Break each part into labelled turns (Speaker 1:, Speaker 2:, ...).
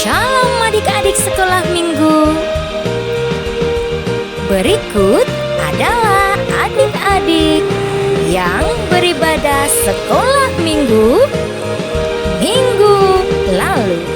Speaker 1: Shalom adik-adik sekolah minggu. Berikut adalah adik-adik yang beribadah sekolah minggu lalu.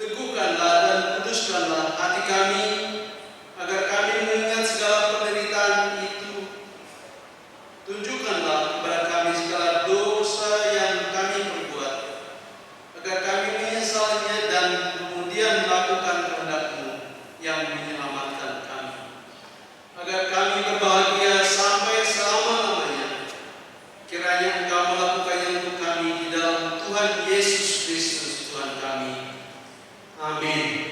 Speaker 2: Teguhkanlah dan kuduskanlah hati kami, agar kami mengingat segala penderitaan itu. Tunjukkanlah kepada kami segala dosa yang kami perbuat, agar kami menyesalnya dan kemudian melakukan kehendak-Mu yang menyelamatkan kami, agar kami berbahagia sampai selama-lamanya. Kiranya Engkau melakukannya untuk kami di dalam Tuhan Yesus Kristus Tuhan kami. Amin.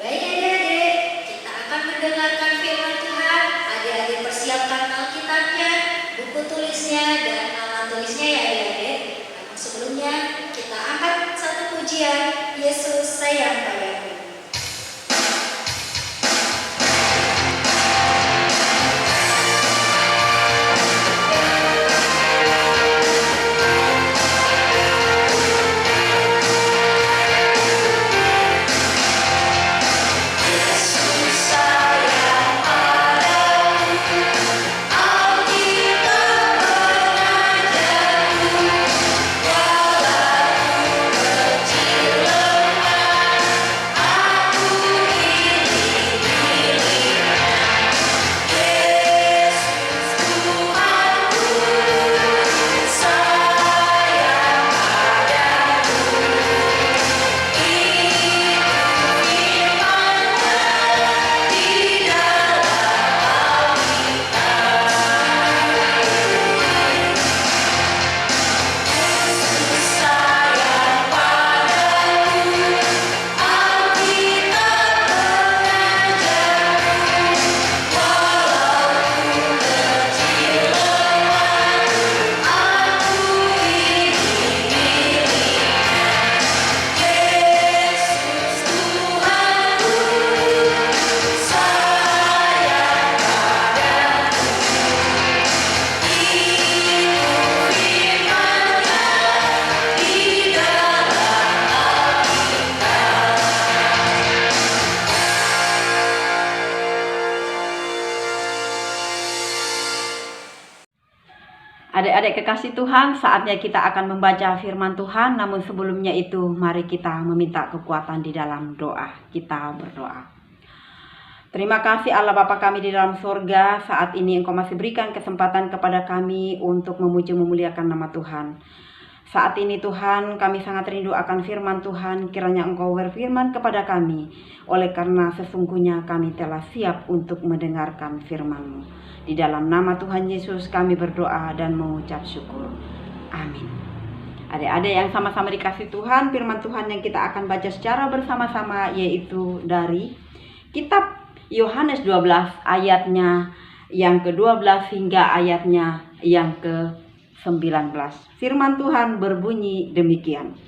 Speaker 3: Baik adik-adik, kita akan mendengarkan firman Tuhan. Adik-adik persiapkan Alkitabnya, buku tulisnya, dan alat tulisnya ya adik-adik. Namun sebelumnya, kita angkat satu pujian, Yesus sayang padaku.
Speaker 4: Adik-adik kekasih Tuhan, saatnya kita akan membaca firman Tuhan. Namun sebelumnya itu, mari kita meminta kekuatan di dalam doa. Kita berdoa. Terima kasih Allah Bapa kami di dalam surga. Saat ini Engkau masih berikan kesempatan kepada kami untuk memuji memuliakan nama Tuhan. Saat ini Tuhan, kami sangat rindu akan firman Tuhan. Kiranya Engkau berfirman kepada kami. Oleh karena sesungguhnya kami telah siap untuk mendengarkan firman-Mu. Di dalam nama Tuhan Yesus kami berdoa dan mengucap syukur. Amin. Adik-adik yang sama-sama dikasih Tuhan, firman Tuhan yang kita akan baca secara bersama-sama yaitu dari kitab Yohanes 12 ayatnya yang ke-12 hingga ayatnya yang ke-19. Firman Tuhan berbunyi demikian.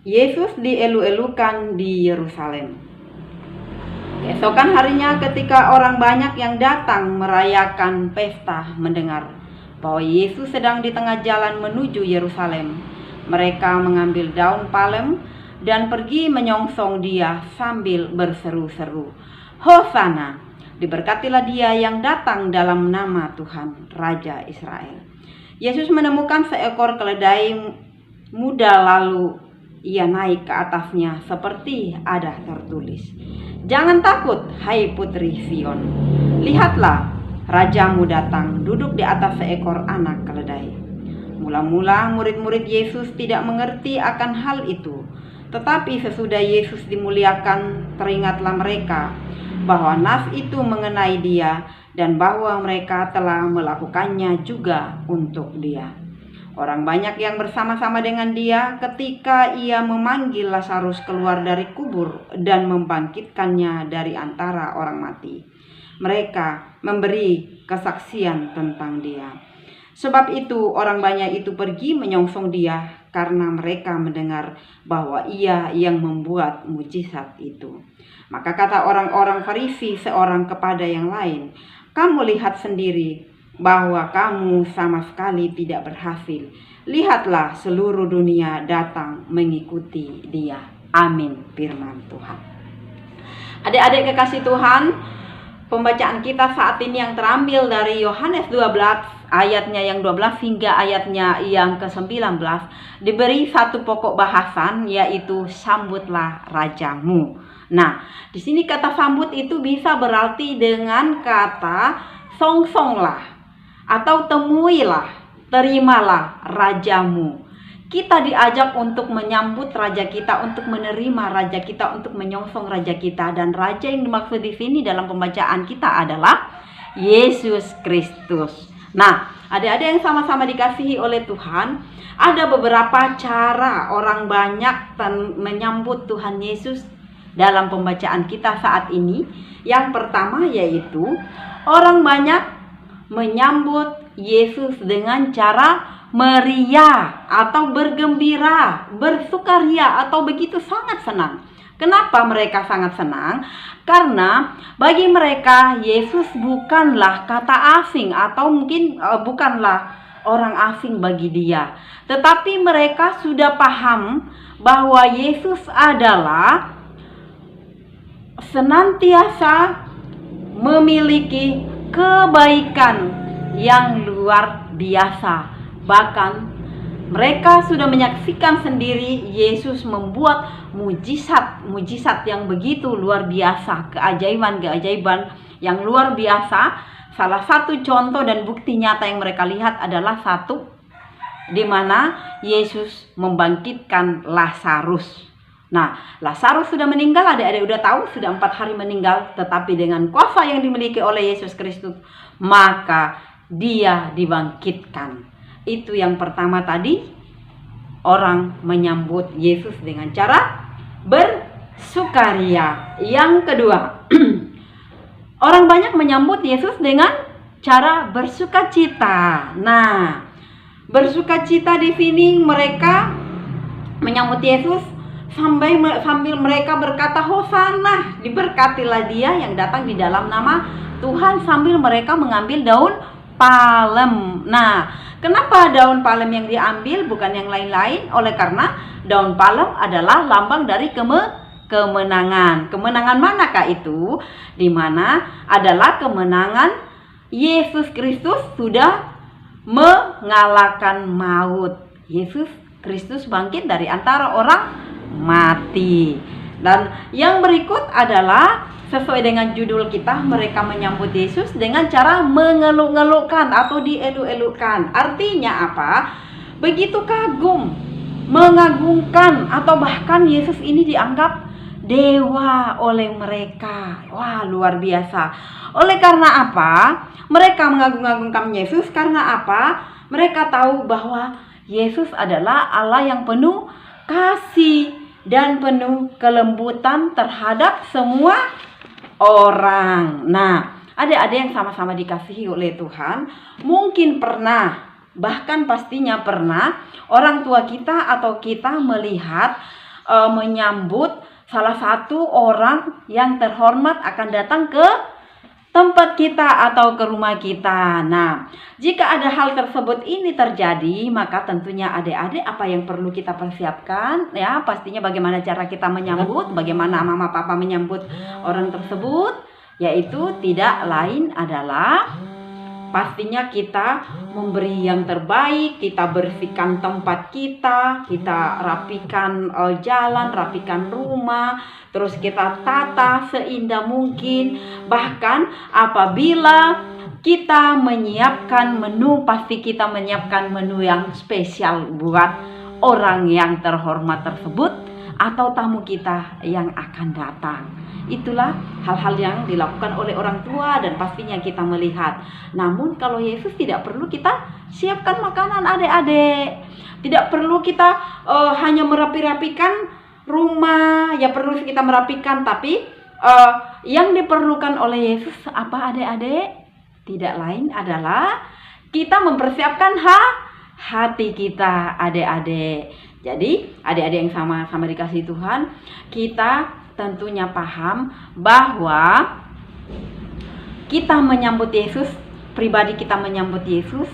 Speaker 4: Yesus dielu-elukan di Yerusalem. Keesokan harinya ketika orang banyak yang datang merayakan pesta mendengar bahwa Yesus sedang di tengah jalan menuju Yerusalem, mereka mengambil daun palem dan pergi menyongsong dia sambil berseru-seru, Hosana, diberkatilah dia yang datang dalam nama Tuhan, Raja Israel. Yesus menemukan seekor keledai muda lalu ia naik ke atasnya seperti ada tertulis, Jangan takut, hai putri Sion. Lihatlah, rajamu datang duduk di atas seekor anak keledai. Mula-mula murid-murid Yesus tidak mengerti akan hal itu. Tetapi sesudah Yesus dimuliakan, teringatlah mereka bahwa nas itu mengenai dia dan bahwa mereka telah melakukannya juga untuk dia. Orang banyak yang bersama-sama dengan dia ketika ia memanggil Lazarus keluar dari kubur dan membangkitkannya dari antara orang mati. Mereka memberi kesaksian tentang dia. Sebab itu orang banyak itu pergi menyongsong dia karena mereka mendengar bahwa ia yang membuat mujizat itu. Maka kata orang-orang Farisi seorang kepada yang lain, kamu lihat sendiri bahwa kamu sama sekali tidak berhasil. Lihatlah, seluruh dunia datang mengikuti dia. Amin, firman Tuhan. Adik-adik kekasih Tuhan, pembacaan kita saat ini yang terambil dari Yohanes 12 ayatnya yang 12 hingga ayatnya yang ke-19 diberi satu pokok bahasan, yaitu sambutlah rajamu. Nah, di sini kata sambut itu bisa berarti dengan kata songsonglah atau temuilah, terimalah rajamu. Kita diajak untuk menyambut raja kita, untuk menerima raja kita, untuk menyongsong raja kita. Dan raja yang dimaksud di sini dalam pembacaan kita adalah Yesus Kristus. Nah, adik-adik yang sama-sama dikasihi oleh Tuhan, ada beberapa cara orang banyak menyambut Tuhan Yesus dalam pembacaan kita saat ini. Yang pertama yaitu orang banyak menyambut Yesus dengan cara meriah atau bergembira, bersukaria atau begitu sangat senang. Kenapa mereka sangat senang? Karena bagi mereka Yesus bukanlah kata asing atau mungkin bukanlah orang asing bagi dia. Tetapi mereka sudah paham bahwa Yesus adalah senantiasa memiliki kebaikan yang luar biasa. Bahkan mereka sudah menyaksikan sendiri Yesus membuat mujizat yang begitu luar biasa, keajaiban yang luar biasa. Salah satu contoh dan bukti nyata yang mereka lihat adalah di mana Yesus membangkitkan Lazarus. Nah, Lazarus sudah meninggal, adik-adik udah tahu, sudah 4 hari meninggal, tetapi dengan kuasa yang dimiliki oleh Yesus Kristus, maka dia dibangkitkan. Itu yang pertama tadi, orang menyambut Yesus dengan cara bersukaria. Yang kedua, orang banyak menyambut Yesus dengan cara bersukacita. Nah, bersukacita di sini mereka menyambut Yesus sambil mereka berkata, Hosana, diberkatilah dia yang datang di dalam nama Tuhan, sambil mereka mengambil daun palem. Nah, kenapa daun palem yang diambil bukan yang lain-lain? Oleh karena daun palem adalah lambang dari kemenangan. Kemenangan manakah itu? Di mana adalah kemenangan Yesus Kristus sudah mengalahkan maut. Yesus Kristus bangkit dari antara orang mati. Dan yang berikut adalah sesuai dengan judul kita, mereka menyambut Yesus dengan cara mengeluk-ngelukkan atau dieluk-elukkan. Artinya apa? Begitu kagum, mengagungkan, atau bahkan Yesus ini dianggap dewa oleh mereka. Wah, luar biasa. Oleh karena apa? Mereka mengagung-agungkan Yesus karena apa? Mereka tahu bahwa Yesus adalah Allah yang penuh kasih dan penuh kelembutan terhadap semua orang. Nah, adik-adik yang sama-sama dikasihi oleh Tuhan, mungkin pernah, bahkan pastinya pernah, orang tua kita atau kita melihat menyambut salah satu orang yang terhormat akan datang ke tempat kita atau ke rumah kita. Nah, jika ada hal tersebut ini terjadi, maka tentunya adik-adik apa yang perlu kita persiapkan? Ya, pastinya bagaimana cara kita menyambut, bagaimana mama papa menyambut orang tersebut, yaitu tidak lain adalah pastinya kita memberi yang terbaik, kita bersihkan tempat kita rapikan jalan, rapikan rumah, terus kita tata seindah mungkin. Bahkan apabila kita menyiapkan menu, pasti kita menyiapkan menu yang spesial buat orang yang terhormat tersebut atau tamu kita yang akan datang. Itulah hal-hal yang dilakukan oleh orang tua dan pastinya kita melihat. Namun kalau Yesus tidak perlu kita siapkan makanan adik-adik. Tidak perlu kita hanya merapi-rapikan rumah, ya perlu kita merapikan, tapi yang diperlukan oleh Yesus apa adik-adik? Tidak lain adalah kita mempersiapkan hati kita adik-adik. Jadi adik-adik yang sama-sama dikasihi Tuhan, kita tentunya paham bahwa kita menyambut Yesus, pribadi kita menyambut Yesus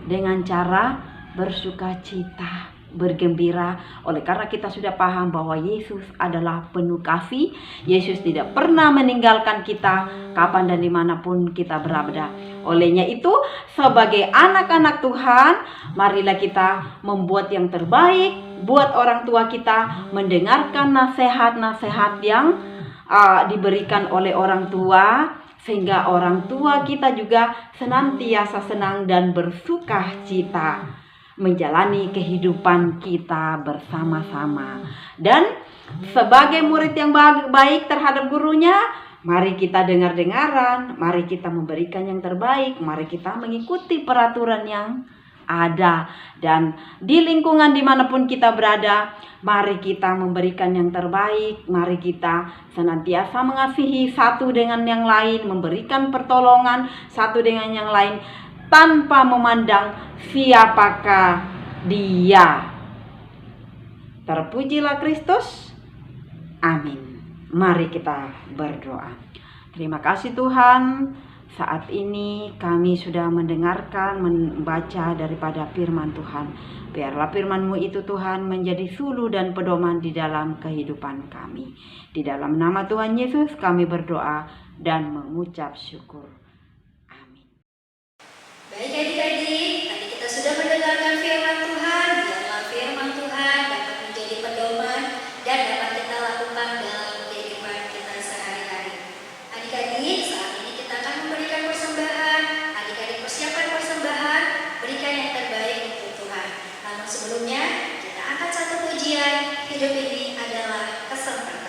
Speaker 4: dengan cara bersukacita. bergembira oleh karena kita sudah paham bahwa Yesus adalah penuh kasih. Yesus tidak pernah meninggalkan kita kapan dan dimanapun kita berada. Olehnya itu, sebagai anak-anak Tuhan, marilah kita membuat yang terbaik buat orang tua kita, mendengarkan nasihat-nasihat yang diberikan oleh orang tua, sehingga orang tua kita juga senantiasa senang dan bersuka cita menjalani kehidupan kita bersama-sama. Dan sebagai murid yang baik terhadap gurunya, mari kita dengar-dengaran, mari kita memberikan yang terbaik, mari kita mengikuti peraturan yang ada. Dan di lingkungan dimanapun kita berada, mari kita memberikan yang terbaik, mari kita senantiasa mengasihi satu dengan yang lain, memberikan pertolongan satu dengan yang lain, tanpa memandang siapakah dia. Terpujilah Kristus. Amin. Mari kita berdoa. Terima kasih Tuhan, saat ini kami sudah mendengarkan, membaca daripada firman Tuhan. Biarlah firman-Mu itu Tuhan menjadi sulu dan pedoman di dalam kehidupan kami. Di dalam nama Tuhan Yesus kami berdoa dan mengucap syukur.
Speaker 3: Baik adik-adik, tadi kita sudah mendengarkan firman Tuhan. Biarlah firman Tuhan dapat menjadi pedoman dan dapat kita lakukan dalam kehidupan kita sehari-hari. Adik-adik, saat ini kita akan memberikan persembahan. Adik-adik persiapkan persembahan, berikan yang terbaik untuk Tuhan. Namun sebelumnya, kita angkat satu pujian. Hidup ini adalah kesempatan.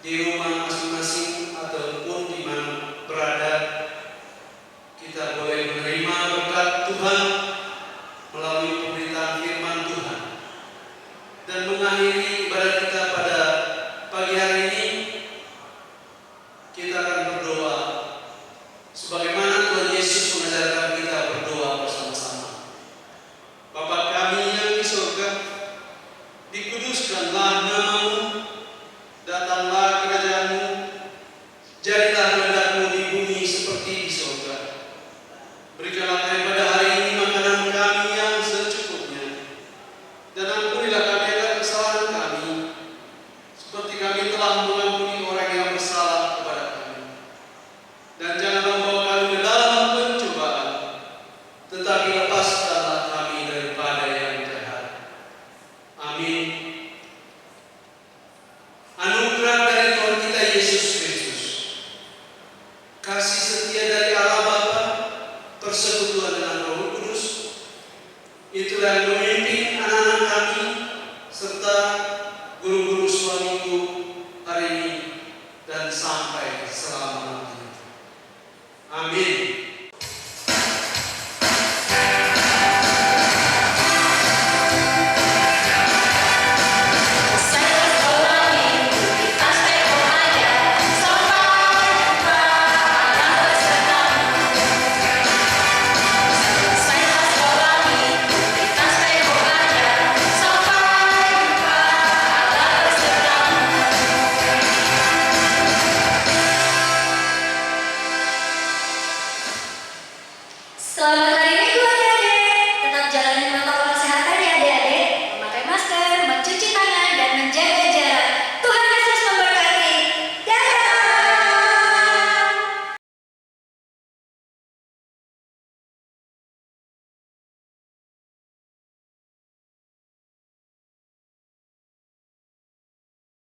Speaker 2: di rumah